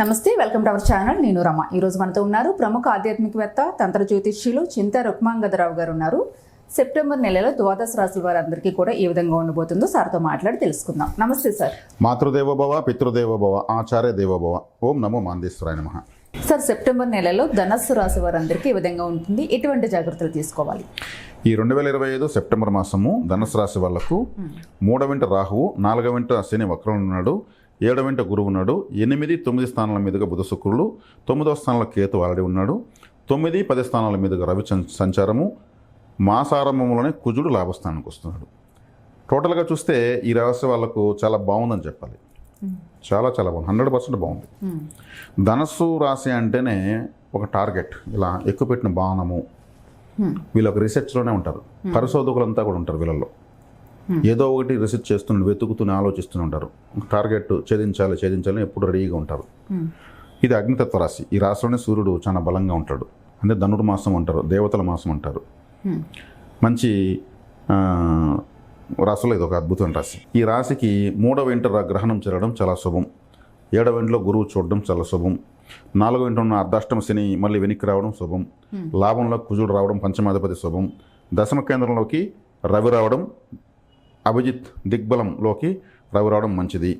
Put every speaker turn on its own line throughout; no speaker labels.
నమస్తే, welcome to our channel. నేను రమ. ఈరోజు మనతో ఉన్నారు ప్రముఖ ఆధ్యాత్మికవేత్త, తంత్ర జ్యోతిష్యులు చింతా రుక్మాంగదరావు గారు ఉన్నారు. సెప్టెంబర్ నెలలో ద్వాదశ రాశుల వారందరికీ కూడా ఏ విధంగా ఉండబోతుందో సార్తో మాట్లాడి తెలుసుకుందాం. నమస్తే సార్.
మాతృదేవో భవ, పితృదేవో భవ, ఆచార్య దేవో భవ. ఓం నమో మాందేశ్వరాయ నమః.
సార్, సెప్టెంబర్ నెలలో ధనస్సు రాశి వారందరికీ ఏ విధంగా ఉంటుంది, ఎటువంటి జాగ్రత్తలు తీసుకోవాలి?
ఈ 2025 సెప్టెంబర్ మాసము ధనుసు రాశి వాళ్లకు 3వ ఇంట రాహువు, 4వ ఇంట శని వక్రం ఉన్నాడు, 7వ ఇంట గురువు ఉన్నాడు, 8, 9 స్థానాల మీదుగా బుధ శుక్రులు, 9వ స్థానంలో కేతు ఆల్రెడీ ఉన్నాడు, 9, 10 స్థానాల మీదుగా రవి సంచారము, మాసారంభంలోనే కుజుడు లాభస్థానానికి వస్తున్నాడు. టోటల్గా చూస్తే ఈ రాశి వాళ్ళకు చాలా బాగుందని చెప్పాలి. చాలా చాలా బాగుంది, 100% బాగుంది. ధనస్సు రాశి అంటేనే ఒక టార్గెట్, ఇలా ఎక్కుపెట్టిన బాణము. వీళ్ళు ఒక రీసెర్చ్లోనే ఉంటారు, పరిశోధకులంతా కూడా ఉంటారు వీళ్ళల్లో. ఏదో ఒకటి రీసెర్చ్ చేస్తున్న వెతుకుతూనే ఆలోచిస్తూనే ఉంటారు. టార్గెట్ ఛేదించాలని ఎప్పుడు రెడీగా ఉంటారు. ఇది అగ్నితత్వ రాశి. ఈ రాశిలోనే సూర్యుడు చాలా బలంగా ఉంటాడు. అంటే ధనుర్మాసం అంటారు, దేవతల మాసం అంటారు. మంచి రాశిలో ఇది ఒక అద్భుతమైన రాశి. ఈ రాశికి 3వ ఇంట గ్రహణం చేరడం చాలా శుభం, 7వ ఇంట్లో గురువు చూడడం చాలా శుభం, 4వ ఇంట ఉన్న అర్ధాష్టమ శని మళ్ళీ వెనక్కి రావడం శుభం, లాభంలో కుజుడు రావడం పంచమాధిపతి శుభం, దశమ కేంద్రంలోకి రవి రావడం, అభిజిత్ దిగ్బలంలోకి రవి రావడం మంచిది.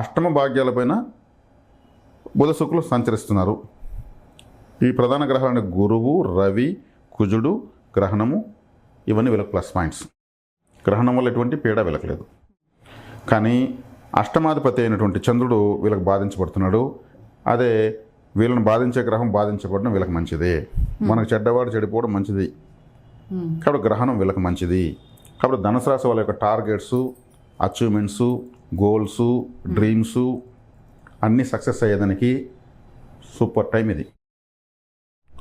అష్టమ భాగ్యాలపైన బుధ శుక్రులు సంచరిస్తున్నారు. ఈ ప్రధాన గ్రహాలైన గురువు, రవి, కుజుడు, గ్రహణము, ఇవన్నీ వీళ్ళకి ప్లస్ పాయింట్స్. గ్రహణం వల్ల ఎటువంటి పీడ వీళ్ళకలేదు. కానీ అష్టమాధిపతి అయినటువంటి చంద్రుడు వీళ్ళకి బాధించబడుతున్నాడు. అదే వీళ్ళని బాధించే గ్రహం బాధించబడడం వీళ్ళకి మంచిదే. మనకు చెడ్డవాడు చెడిపోవడం మంచిది కాబట్టి గ్రహణం వీళ్ళకి మంచిది. కాబట్టి ధనుసు రాశి వాళ్ళ యొక్క టార్గెట్స్, అచీవ్మెంట్స్, గోల్స్, డ్రీమ్స్ అన్నీ సక్సెస్ అయ్యేదానికి సూపర్ టైం ఇది.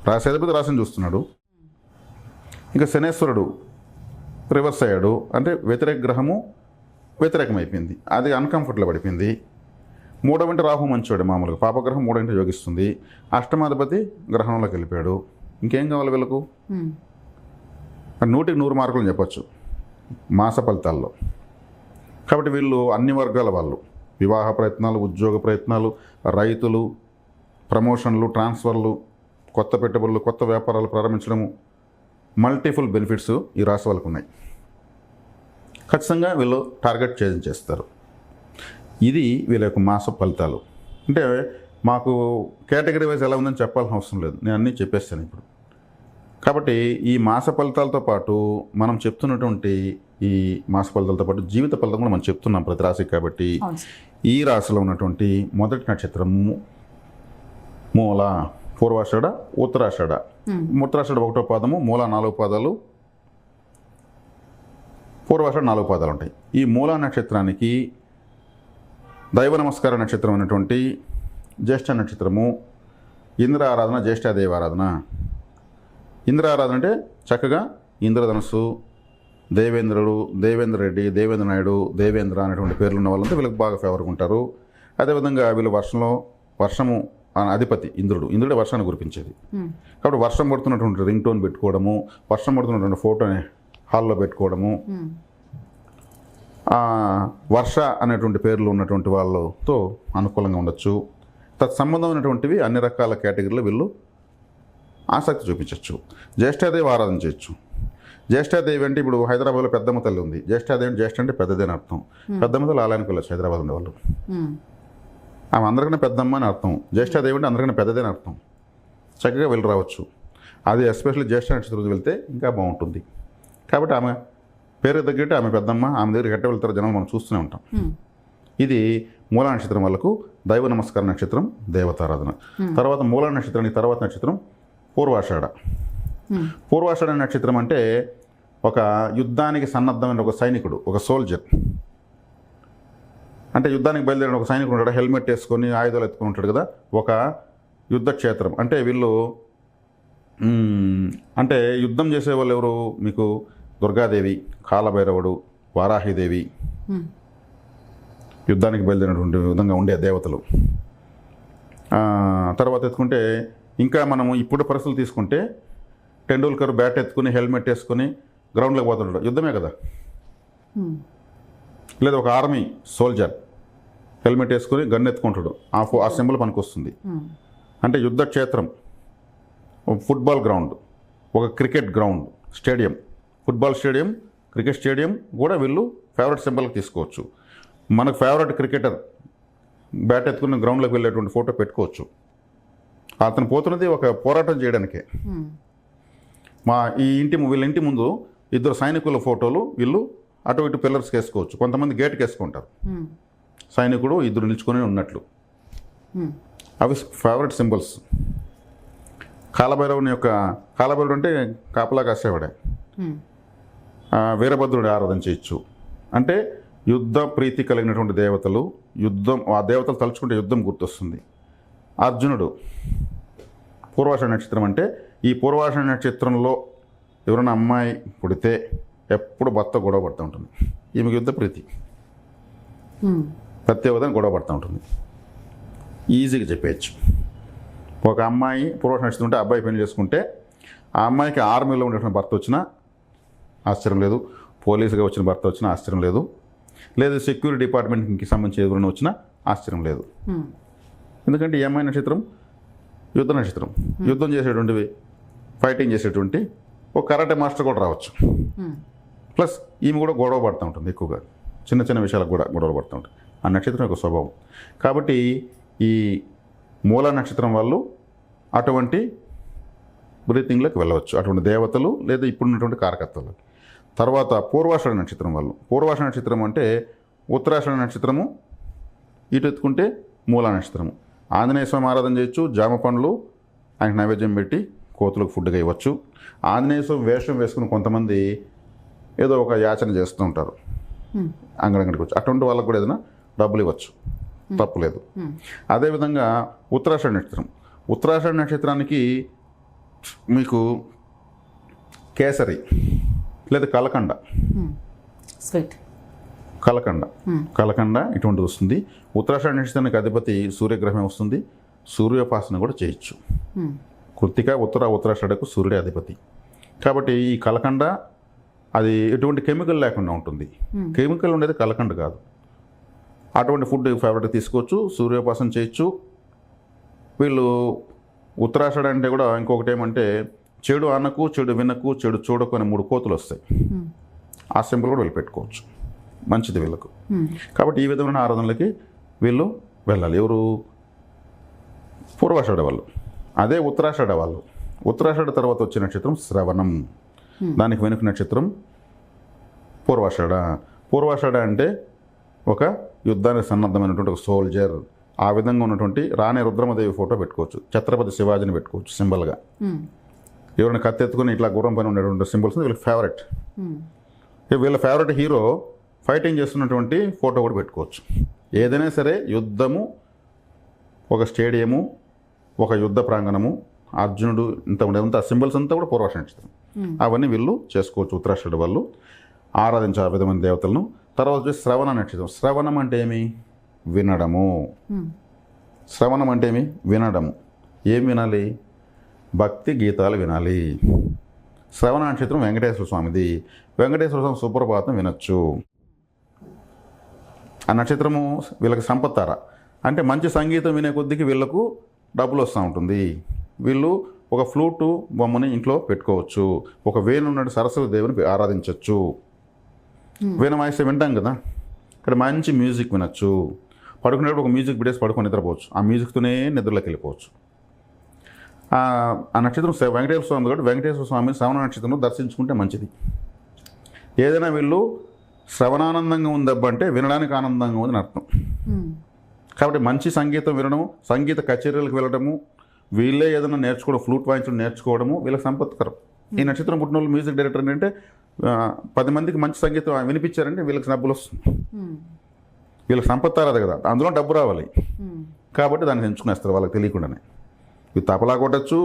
రాశి రాశిని చూస్తున్నాడు. ఇంకా శనేశ్వరుడు రివర్స్ అయ్యాడు, అంటే వ్యతిరేక గ్రహము వ్యతిరేకమైపోయింది, అది అన్కంఫర్టబుల్ పడిపోయింది. 3వ ఇంట రాహు మంచివాడు, మామూలుగా పాపగ్రహం 3వ ఇంట యోగిస్తుంది. అష్టమాధిపతి గ్రహణంలోకి వెళ్ళిపోయాడు. ఇంకేం కావాలి వీళ్ళకు? 100కి 100 మార్కులు చెప్పచ్చు మాస ఫలితాల్లో. కాబట్టి వీళ్ళు అన్ని వర్గాల వాళ్ళు, వివాహ ప్రయత్నాలు, ఉద్యోగ ప్రయత్నాలు, రైతులు, ప్రమోషన్లు, ట్రాన్స్ఫర్లు, కొత్త పెట్టుబడులు, కొత్త వ్యాపారాలు ప్రారంభించడము, మల్టిపుల్ బెనిఫిట్స్ ఈ రాశి వాళ్ళకు ఉన్నాయి. ఖచ్చితంగా వీళ్ళు టార్గెట్ చేస్తారు. ఇది వీళ్ళ యొక్క మాస ఫలితాలు. అంటే మాకు కేటగిరీ వైజ్ ఎలా ఉందని చెప్పాల్సిన అవసరం లేదు, నేను అన్నీ చెప్పేస్తాను ఇప్పుడు. కాబట్టి ఈ మాస ఫలితాలతో పాటు మనం చెప్తున్నటువంటి ఈ మాస ఫలితాలతో పాటు జీవిత ఫలితం కూడా మనం చెప్తున్నాం ప్రతి రాశికి. కాబట్టి ఈ రాశిలో ఉన్నటువంటి మొదటి నక్షత్రము మూల, పూర్వాషాఢ, ఉత్తరాషాఢ. ఉత్తరాషాఢ 1వ పాదము, మూల 4 పాదాలు, పూర్వాషాఢ 4 పాదాలు ఉంటాయి. ఈ మూల నక్షత్రానికి దైవ నమస్కార నక్షత్రం అయినటువంటి జ్యేష్ఠ నక్షత్రము, ఇంద్ర ఆరాధన, జ్యేష్ఠాదేవి ఆరాధన. ఇంద్ర ఆరాధన అంటే చక్కగా ఇంద్రధనస్సు, దేవేంద్రుడు, దేవేంద్ర రెడ్డి, దేవేంద్ర నాయుడు, దేవేంద్ర అనేటువంటి పేర్లు ఉన్న వాళ్ళంతా వీళ్ళకి బాగా ఫేవర్గా ఉంటారు. అదేవిధంగా వీళ్ళు వర్షము అధిపతి ఇంద్రుడే వర్షాన్ని కురిపించేది. కాబట్టి వర్షం పడుతున్నటువంటి రింగ్ టోన్ పెట్టుకోవడము, వర్షం పడుతున్నటువంటి ఫోటోని హాల్లో పెట్టుకోవడము, వర్ష అనేటువంటి పేర్లు ఉన్నటువంటి వాళ్ళతో అనుకూలంగా ఉండొచ్చు. తత్సంబంధమైనటువంటివి అన్ని రకాల కేటగిరీలో వీళ్ళు ఆసక్తి చూపించవచ్చు. జ్యేష్ఠాదేవి ఆరాధన చేయొచ్చు. జ్యేష్ఠాదేవి అంటే ఇప్పుడు హైదరాబాద్లో పెద్దమ్మ తల్లి ఉంది. జ్యేష్ఠాదేవి, జ్యేష్ఠ అంటే పెద్దదే అని అర్థం. పెద్దమ్మ తల్లి ఆలయానికి వెళ్ళచ్చు హైదరాబాద్ ఉండేవాళ్ళు. ఆమె అందరికన్నా పెద్దమ్మ అని అర్థం. జ్యేష్ఠాదేవి అంటే అందరికన్నా పెద్దదే అని అర్థం. చక్కగా వెళ్ళి రావచ్చు. అది ఎస్పెషల్లీ జ్యేష్ఠ నక్షత్రం వెళ్తే ఇంకా బాగుంటుంది. కాబట్టి ఆమె పేరు తగ్గట్టు ఆమె పెద్దమ్మ, ఆమె దగ్గర గట్ట వెళ్తారు జనాలు మనం చూస్తూనే ఉంటాం. ఇది మూల నక్షత్రం వాళ్ళకు దైవ నమస్కార నక్షత్రం, దేవతారాధన. తర్వాత మూల నక్షత్రానికి తర్వాత నక్షత్రం పూర్వాషాఢ. పూర్వాషాఢ నక్షత్రం అంటే ఒక యుద్ధానికి సన్నద్ధమైన ఒక సైనికుడు, ఒక సోల్జర్. అంటే యుద్ధానికి బయలుదేరిన ఒక సైనికుడు ఉంటాడు, హెల్మెట్ వేసుకొని ఆయుధాలు ఎత్తుకుని ఉంటాడు కదా, ఒక యుద్ధ క్షేత్రం. అంటే వీళ్ళు అంటే యుద్ధం చేసేవాళ్ళు ఎవరు మీకు? దుర్గాదేవి, కాలభైరవుడు, వారాహిదేవి, యుద్ధానికి బయలుదేరినటువంటి విధంగా ఉండే దేవతలు. తర్వాత ఎత్తుకుంటే ఇంకా మనము ఇప్పుడు పరిస్థితులు తీసుకుంటే టెండూల్కర్ బ్యాట్ ఎత్తుకుని హెల్మెట్ వేసుకొని గ్రౌండ్లోకి పోతుంటాడు, యుద్ధమే కదా. లేదా ఒక ఆర్మీ సోల్జర్ హెల్మెట్ వేసుకొని గన్ ఎత్తుకుంటాడు, ఆ సింబల్ పనికి వస్తుంది. అంటే యుద్ధ క్షేత్రం, ఫుట్బాల్ గ్రౌండ్, ఒక cricket ground, stadium, football stadium, cricket stadium కూడా వీళ్ళు ఫేవరెట్ సింబల్కి తీసుకోవచ్చు. మనకు ఫేవరెట్ క్రికెటర్ బ్యాట్ ఎత్తుకున్న గ్రౌండ్లోకి వెళ్ళేటువంటి ఫోటో పెట్టుకోవచ్చు. అతను పోతున్నది ఒక పోరాటం చేయడానికే. వీళ్ళ ఇంటి ముందు 2 సైనికుల ఫోటోలు వీళ్ళు అటు ఇటు పిల్లర్స్కి వేసుకోవచ్చు. కొంతమంది గేట్కి వేసుకుంటారు, సైనికుడు 2 నిల్చుకొని ఉన్నట్లు. అవి ఫేవరెట్ సింబల్స్. కాలభైరవుడు అంటే కాపలా కాసేవాడే. వీరభద్రుడి ఆరాధన చేయొచ్చు. అంటే యుద్ధ ప్రీతి కలిగినటువంటి దేవతలు, ఆ దేవతలు తలుచుకుంటే యుద్ధం గుర్తొస్తుంది. అర్జునుడు పూర్వాషాఢ నక్షత్రం. అంటే ఈ పూర్వాషాఢ నక్షత్రంలో ఎవరైనా అమ్మాయి పుడితే ఎప్పుడు భర్త గొడవ పడుతూ ఉంటుంది. ఈమెకు యుద్ధ ప్రీతి, ప్రత్యేకత గొడవ పడుతూ ఉంటుంది. ఈజీగా చెప్పేయచ్చు. ఒక అమ్మాయి పూర్వాషాఢ నక్షత్రం ఉంటే అబ్బాయి పెళ్లి చేసుకుంటే ఆ అమ్మాయికి ఆర్మీలో ఉండేటువంటి భర్త వచ్చినా ఆశ్చర్యం లేదు, పోలీసుగా వచ్చిన భర్త వచ్చినా ఆశ్చర్యం లేదు, లేదు సెక్యూరిటీ డిపార్ట్మెంట్కి సంబంధించి ఎవరైనా వచ్చినా ఆశ్చర్యం లేదు. ఎందుకంటే ఈ అమ్మాయి నక్షత్రం యుద్ధ నక్షత్రం. యుద్ధం చేసేటువంటివి, ఫైటింగ్ చేసేటువంటి ఒక కరాటే మాస్టర్ కూడా రావచ్చు. ప్లస్ ఈమె కూడా గొడవ పడుతూ ఉంటుంది, ఎక్కువగా చిన్న చిన్న విషయాలకు కూడా గొడవలు పడుతూ ఉంటుంది. ఆ నక్షత్రం యొక్క స్వభావం. కాబట్టి ఈ మూల నక్షత్రం వాళ్ళు అటువంటి బ్రీతింగ్లోకి వెళ్ళవచ్చు, అటువంటి దేవతలు లేదా ఇప్పుడున్నటువంటి కారకత్వాలు. తర్వాత పూర్వాషాఢ నక్షత్రం వాళ్ళు. పూర్వాషాఢ నక్షత్రం అంటే ఉత్తరాషాఢ నక్షత్రము, ఇటు ఎత్తుకుంటే మూల నక్షత్రము. ఆంజనేయ స్వామి ఆరాధన చేయొచ్చు, జామ పండ్లు ఆయనకు నైవేద్యం పెట్టి కోతులకు ఫుడ్గా ఇవ్వచ్చు. ఆంజనేయ స్వామి వేషం వేసుకుని కొంతమంది ఏదో ఒక యాచన చేస్తూ ఉంటారు, అంగడంగడికి వచ్చి అటువంటి వాళ్ళకు కూడా ఏదైనా డబ్బులు ఇవ్వచ్చు, తప్పులేదు. అదేవిధంగా ఉత్తరాషాఢ నక్షత్రం. ఉత్తరాషాఢ నక్షత్రానికి మీకు కేసరి లేదా కలకండ,
స్వీట్
కలకండ ఇటువంటిది వస్తుంది. ఉత్తరాషాఢ నక్షత్రానికి అధిపతి సూర్యగ్రహం వస్తుంది. సూర్యోపాసన కూడా చేయొచ్చు. కృత్తిక, ఉత్తరాషాఢకు సూర్యుడే అధిపతి. కాబట్టి ఈ కలకండ అది ఎటువంటి కెమికల్ లేకుండా ఉంటుంది. కెమికల్ ఉండేది కలకండ కాదు. అటువంటి ఫుడ్ ఫేవరెట్ తీసుకోవచ్చు, సూర్యోపాసన చేయొచ్చు. వీళ్ళు ఉత్తరాషాఢ అంటే కూడా ఇంకొకటి ఏమంటే చెడు అనకు, చెడు వినకు, చెడు చూడకు అనే 3 కోతులు వస్తాయి. ఆ సింబల్ కూడా వీళ్ళు పెట్టుకోవచ్చు, మంచిది వీళ్ళకు. కాబట్టి ఈ విధమైన ఆరాధనలకి వీళ్ళు వెళ్ళాలి. ఎవరు? పూర్వాషాఢ వాళ్ళు. అదే ఉత్తరాషాఢ వాళ్ళు. ఉత్తరాషాఢ తర్వాత వచ్చే నక్షత్రం శ్రవణం, దానికి వెనుక నక్షత్రం పూర్వాషాఢ. పూర్వాషాఢ అంటే ఒక యుద్ధానికి సన్నద్ధమైనటువంటి ఒక సోల్జర్. ఆ విధంగా ఉన్నటువంటి రాణి రుద్రమదేవి ఫోటో పెట్టుకోవచ్చు, ఛత్రపతి శివాజీని పెట్టుకోవచ్చు సింబల్గా. ఎవరైనా కత్తెత్తుకుని ఇట్లా గుర్రం పైన ఉండేటువంటి సింబల్స్ వీళ్ళకి ఫేవరెట్. వీళ్ళ ఫేవరెట్ హీరో ఫైటింగ్ చేస్తున్నటువంటి ఫోటో కూడా పెట్టుకోవచ్చు. ఏదైనా సరే యుద్ధము, ఒక స్టేడియము, ఒక యుద్ధ ప్రాంగణము, అర్జునుడు ఇంత ఉండేదంతా ఆ సింబల్స్ అంతా కూడా పూర్వాషాఢ నక్షత్రం. అవన్నీ వీళ్ళు చేసుకోవచ్చు. ఉత్తరాషాఢ వాళ్ళు ఆరాధించే ఆ విధమైన దేవతలను. తర్వాత వచ్చి శ్రవణ నక్షత్రం. శ్రవణం అంటే ఏమి? వినడము. శ్రవణం అంటే ఏమి? వినడము. ఏం వినాలి? భక్తి గీతాలు వినాలి. శ్రవణ నక్షత్రం వెంకటేశ్వర స్వామిది. వెంకటేశ్వర స్వామి సుప్రభాతం వినొచ్చు. ఆ నక్షత్రము వీళ్ళకి సంపత్తార. అంటే మంచి సంగీతం వినే కొద్దికి వీళ్ళకు డబ్బులు వస్తూ ఉంటుంది. వీళ్ళు ఒక ఫ్లూటు బొమ్మని ఇంట్లో పెట్టుకోవచ్చు. ఒక వేణు ఉన్నట్టు సరస్వతి దేవుని ఆరాధించవచ్చు. వీణ వాయిస్తే వింటాం కదా, ఇక్కడ మంచి మ్యూజిక్ వినొచ్చు. పడుకునేటప్పుడు ఒక మ్యూజిక్ పెట్టేసి పడుకొని నిద్రపోవచ్చు. ఆ మ్యూజిక్తోనే నిద్రలోకి వెళ్ళిపోవచ్చు. ఆ నక్షత్రం వెంకటేశ్వర స్వామి కాబట్టి వెంకటేశ్వర స్వామి శ్రవణ నక్షత్రంలో దర్శించుకుంటే మంచిది. ఏదైనా వీళ్ళు శ్రవణానందంగా ఉందబ్బా అంటే వినడానికి ఆనందంగా ఉందని అర్థం. కాబట్టి మంచి సంగీతం వినడము, సంగీత కచేరీలకు వెళ్ళడము, వీళ్ళే ఏదైనా నేర్చుకోవడం, ఫ్లూట్ వాయించడం నేర్చుకోవడము వీళ్ళకి సంపత్కరం. ఈ నక్షత్రం పుట్టిన వాళ్ళు మ్యూజిక్ డైరెక్టర్ అంటే 10 మందికి మంచి సంగీతం వినిపించారంటే వీళ్ళకి డబ్బులు వస్తుంది. వీళ్ళకి సంపత్తారదు కదా, అందులో డబ్బు రావాలి. కాబట్టి దాన్ని ఎంచుకునేస్తారు వాళ్ళకి తెలియకుండానే. ఇవి తపలా కొట్టచ్చు,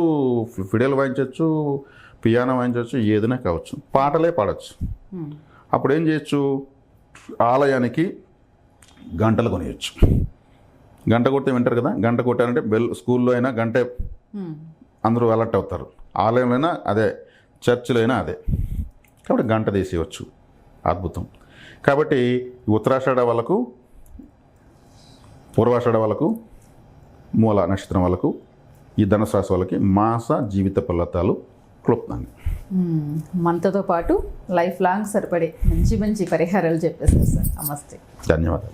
ఫిడేలు వాయించవచ్చు, పియానో వాయించవచ్చు, ఏదైనా కావచ్చు, పాటలే పాడచ్చు. అప్పుడు ఏం చేయొచ్చు? ఆలయానికి గంటలు కొనియచ్చు. గంట కొడితే వింటారు కదా, గంట కొట్టారంటే స్కూల్లో అయినా గంటే అందరూ అలర్ట్ అవుతారు. ఆలయంలో అయినా అదే, చర్చిలో అయినా అదే. కాబట్టి గంట తీసేయవచ్చు. అద్భుతం. కాబట్టి ఉత్తరాషాఢ వాళ్ళకు పూర్వాషాఢ వాళ్ళకు, మూల నక్షత్రం వాళ్ళకు, ఈ ధనుసు రాశి వాళ్ళకి మాస జీవిత ఫలితాలు క్లుప్తంగా.
మనతో పాటు లైఫ్ లాంగ్ సరిపడే మంచి మంచి పరిహారాలు చెప్పేస్తారు సార్. నమస్తే.
ధన్యవాదాలు.